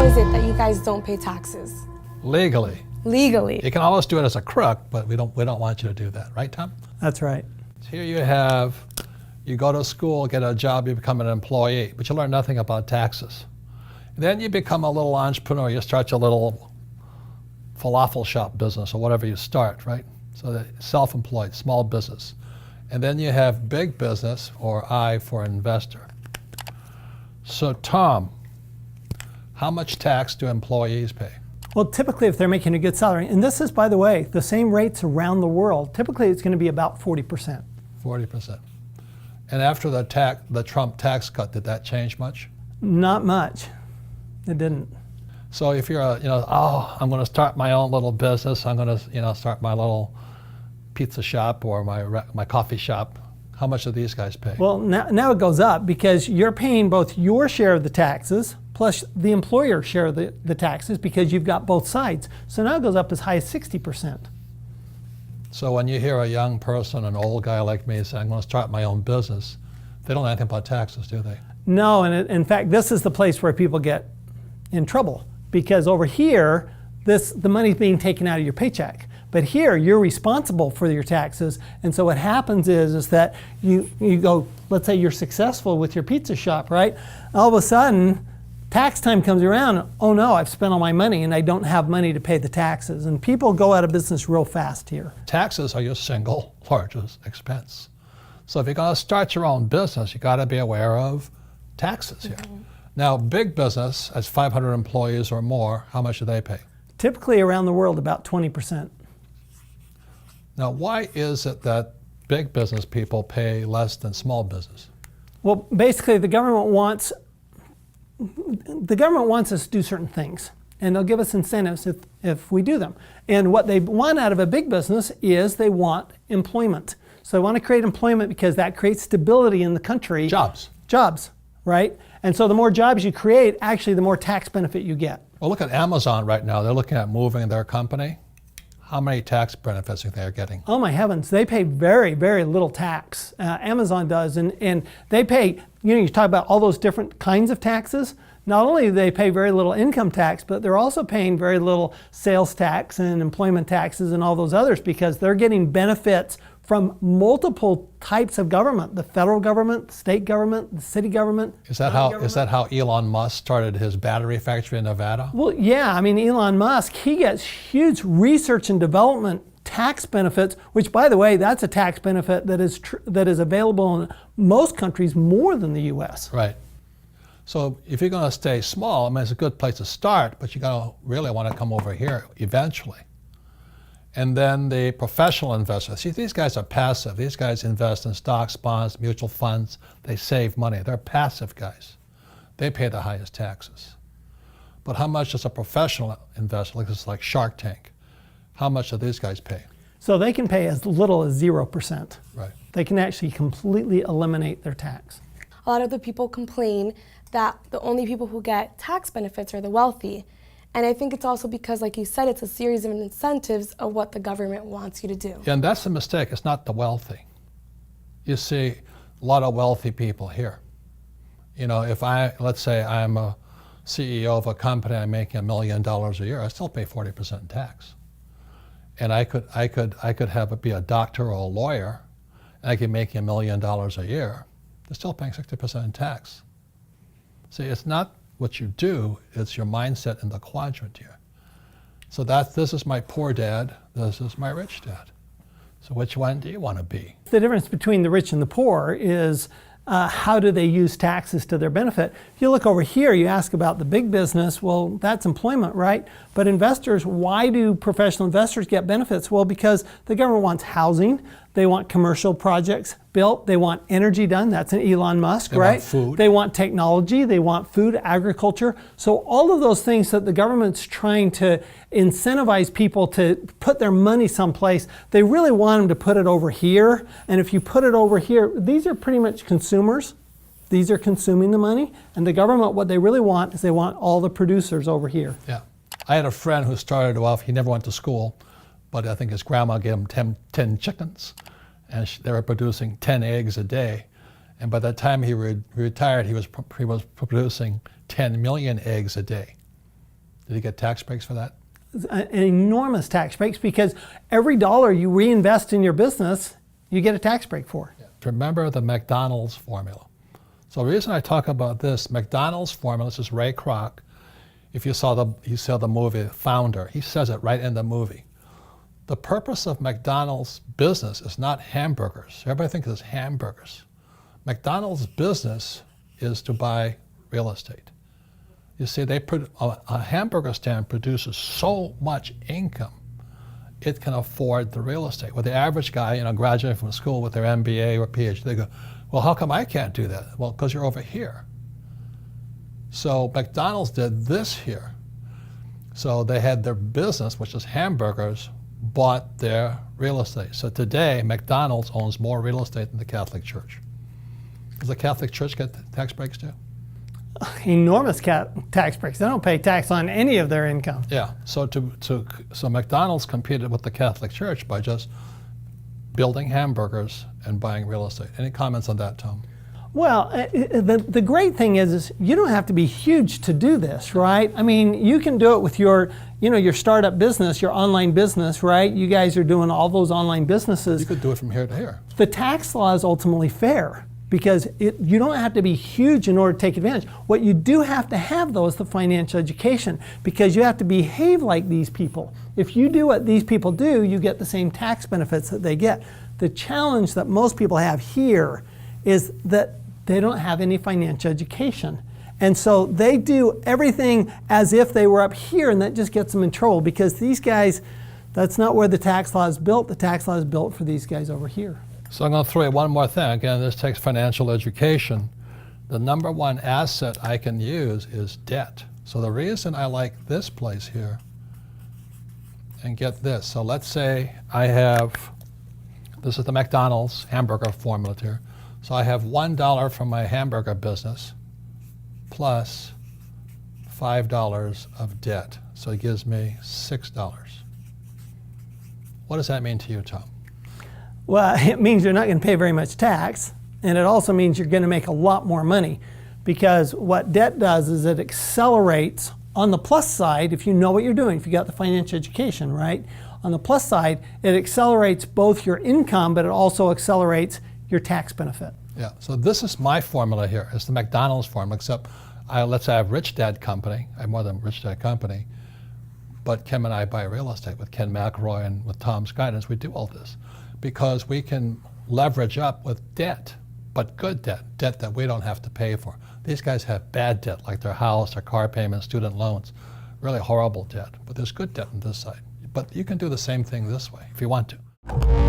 is it that you guys don't pay taxes? Legally. Legally. You can always do it as a crook, but we don't want you to do that, right, Tom? That's right. Here you go to school, get a job, you become an employee, but you learn nothing about taxes. Then you become a little entrepreneur. You start your little falafel shop business or whatever you start, right? So that self-employed, small business. And then you have big business, or I for investor. So Tom, how much tax do employees pay? Well, typically if they're making a good salary, and this is, by the way, the same rates around the world, typically it's going to be about 40%. 40%. And after the Trump tax cut, did that change much? Not much. It didn't. So if you're I'm going to start my own little business, I'm going to, start my little pizza shop or my coffee shop, how much do these guys pay? Well, now it goes up because you're paying both your share of the taxes plus the employer share of the taxes because you've got both sides. So now it goes up as high as 60%. So when you hear a young person, an old guy like me say, I'm going to start my own business, they don't know anything about taxes, do they? No, and in fact, this is the place where people get in trouble because over here, the money's being taken out of your paycheck. But here, you're responsible for your taxes. And so what happens is that you go, let's say you're successful with your pizza shop, right? All of a sudden, tax time comes around, oh no, I've spent all my money and I don't have money to pay the taxes. And people go out of business real fast here. Taxes are your single largest expense. So if you're going to start your own business, you got to be aware of taxes here. Mm-hmm. Now, big business has 500 employees or more, how much do they pay? Typically around the world, about 20%. Now, why is it that big business people pay less than small business? Well, basically, the government wants us to do certain things, and they'll give us incentives if we do them. And what they want out of a big business is they want employment. So they want to create employment because that creates stability in the country. Jobs, right? And so the more jobs you create, actually the more tax benefit you get. Well, look at Amazon right now. They're looking at moving their company. How many tax benefits are they getting? Oh my heavens, they pay very, very little tax. Amazon does, and they pay, you talk about all those different kinds of taxes. Not only do they pay very little income tax, but they're also paying very little sales tax and employment taxes and all those others because they're getting benefits from multiple types of government, the federal government, the state government, the city government. Is that how Elon Musk started his battery factory in Nevada? Well, yeah, Elon Musk, he gets huge research and development tax benefits, which by the way, that's a tax benefit that is available in most countries more than the US. Right. So if you're going to stay small, it's a good place to start, but you're going to really want to come over here eventually. And then the professional investors. See, these guys are passive. These guys invest in stocks, bonds, mutual funds. They save money. They're passive guys. They pay the highest taxes. But how much does a professional investor, like Shark Tank, how much do these guys pay? So they can pay as little as 0%. Right. They can actually completely eliminate their tax. A lot of the people complain that the only people who get tax benefits are the wealthy. And I think it's also because, like you said, it's a series of incentives of what the government wants you to do. Yeah, and that's the mistake. It's not the wealthy. You see a lot of wealthy people here. Let's say I'm a CEO of a company, I'm making $1 million a year, I still pay 40% in tax. And I could be a doctor or a lawyer, and I could make $1 million a year. They're still paying 60% in tax. See, it's not what you do, it's your mindset in the quadrant here. So this is my poor dad, this is my rich dad. So which one do you want to be? The difference between the rich and the poor is how do they use taxes to their benefit? If you look over here, you ask about the big business, well, that's employment, right? But investors, why do professional investors get benefits? Well, because the government wants housing, they want commercial projects built, they want energy done, that's an Elon Musk, right? They want food. They want technology, they want food, agriculture. So all of those things that the government's trying to incentivize people to put their money someplace, they really want them to put it over here. And if you put it over here, these are pretty much consumers. These are consuming the money. And the government, what they really want is they want all the producers over here. Yeah. I had a friend who started off, he never went to school, but I think his grandma gave him 10 chickens, and they were producing 10 eggs a day. And by the time he retired, he was producing 10 million eggs a day. Did he get tax breaks for that? An enormous tax breaks, because every dollar you reinvest in your business, you get a tax break for. Yeah. Remember the McDonald's formula. So the reason I talk about this, McDonald's formula, this is Ray Kroc. If you saw the movie Founder, he says it right in the movie. The purpose of McDonald's business is not hamburgers. Everybody thinks it's hamburgers. McDonald's business is to buy real estate. You see, a hamburger stand produces so much income, it can afford the real estate. With the average guy, graduating from school with their MBA or PhD, they go, well, how come I can't do that? Well, because you're over here. So McDonald's did this here. So they had their business, which is hamburgers, bought their real estate. So today, McDonald's owns more real estate than the Catholic Church. Does the Catholic Church get tax breaks too? Enormous tax breaks. They don't pay tax on any of their income. Yeah. So so McDonald's competed with the Catholic Church by just building hamburgers and buying real estate. Any comments on that, Tom? Well, the great thing is you don't have to be huge to do this, right? I mean, you can do it with your startup business, your online business, right? You guys are doing all those online businesses. You could do it from here to here. The tax law is ultimately fair, because you don't have to be huge in order to take advantage. What you do have to have, though, is the financial education, because you have to behave like these people. If you do what these people do, you get the same tax benefits that they get. The challenge that most people have here is that they don't have any financial education. And so they do everything as if they were up here, and that just gets them in trouble, because these guys, that's not where the tax law is built. The tax law is built for these guys over here. So I'm going to throw in one more thing. Again, this takes financial education. The number one asset I can use is debt. So the reason I like this place here, and get this. So let's say this is the McDonald's hamburger formula here. So I have $1 from my hamburger business plus $5 of debt. So it gives me $6. What does that mean to you, Tom? Well, it means you're not going to pay very much tax, and it also means you're going to make a lot more money, because what debt does is it accelerates, on the plus side, if you know what you're doing, if you got the financial education, right? On the plus side, it accelerates both your income, but it also accelerates your tax benefit. Yeah, so this is my formula here. It's the McDonald's formula, except let's say I have Rich Dad Company. I have more than Rich Dad Company, but Kim and I buy real estate with Ken McElroy, and with Tom's guidance, we do all this because we can leverage up with debt, but good debt that we don't have to pay for. These guys have bad debt, like their house, their car payments, student loans, really horrible debt, but there's good debt on this side. But you can do the same thing this way if you want to.